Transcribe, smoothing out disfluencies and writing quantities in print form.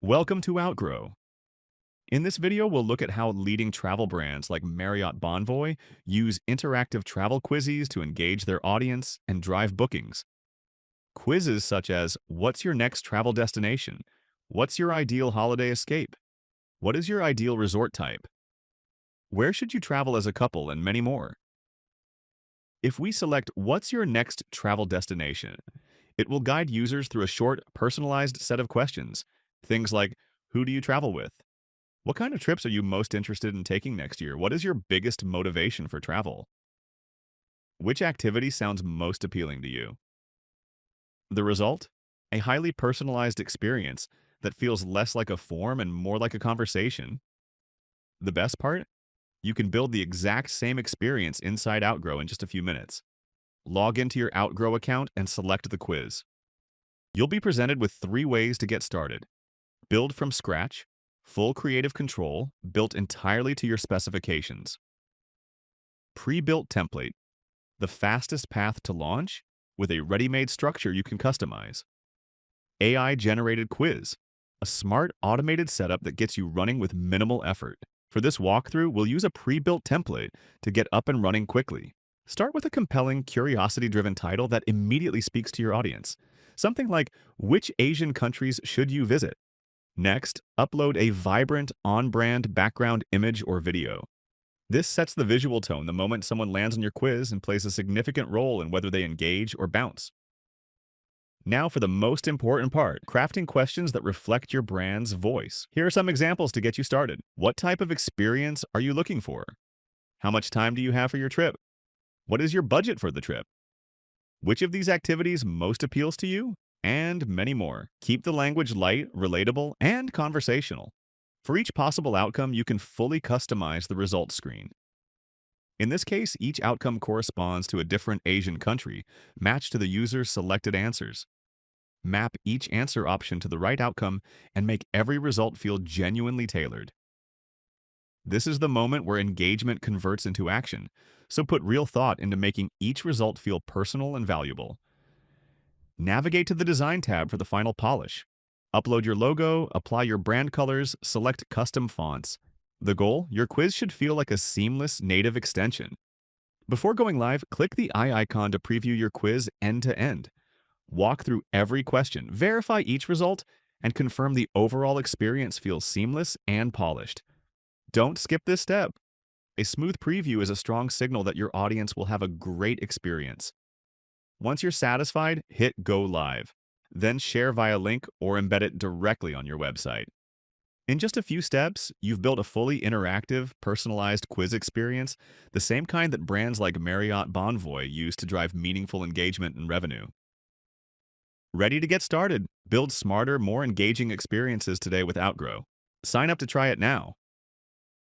Welcome to Outgrow. In this video, we'll look at how leading travel brands like Marriott Bonvoy use interactive travel quizzes to engage their audience and drive bookings. Quizzes such as, what's your next travel destination? What's your ideal holiday escape? What is your ideal resort type? Where should you travel as a couple? And many more. If we select what's your next travel destination, it will guide users through a short, personalized set of questions. Things like, who do you travel with? What kind of trips are you most interested in taking next year? What is your biggest motivation for travel? Which activity sounds most appealing to you? The result? A highly personalized experience that feels less like a form and more like a conversation. The best part? You can build the exact same experience inside Outgrow in just a few minutes. Log into your Outgrow account and select the quiz. You'll be presented with 3 ways to get started. Build from scratch, full creative control, built entirely to your specifications. Pre-built template, the fastest path to launch with a ready-made structure you can customize. AI-generated quiz, a smart automated setup that gets you running with minimal effort. For this walkthrough, we'll use a pre-built template to get up and running quickly. Start with a compelling, curiosity-driven title that immediately speaks to your audience. Something like, which Asian countries should you visit? Next, upload a vibrant, on-brand background image or video. This sets the visual tone the moment someone lands on your quiz and plays a significant role in whether they engage or bounce. Now for the most important part, crafting questions that reflect your brand's voice. Here are some examples to get you started. What type of experience are you looking for? How much time do you have for your trip? What is your budget for the trip? Which of these activities most appeals to you? And many more. Keep the language light, relatable, and conversational. For each possible outcome, you can fully customize the results screen. In this case, each outcome corresponds to a different Asian country, matched to the user's selected answers. Map each answer option to the right outcome and make every result feel genuinely tailored. This is the moment where engagement converts into action, so put real thought into making each result feel personal and valuable. Navigate to the Design tab for the final polish. Upload your logo, apply your brand colors, select custom fonts. The goal? Your quiz should feel like a seamless native extension. Before going live, click the eye icon to preview your quiz end-to-end. Walk through every question, verify each result, and confirm the overall experience feels seamless and polished. Don't skip this step. A smooth preview is a strong signal that your audience will have a great experience. Once you're satisfied, hit Go Live. Then share via link or embed it directly on your website. In just a few steps, you've built a fully interactive, personalized quiz experience, the same kind that brands like Marriott Bonvoy use to drive meaningful engagement and revenue. Ready to get started? Build smarter, more engaging experiences today with Outgrow. Sign up to try it now.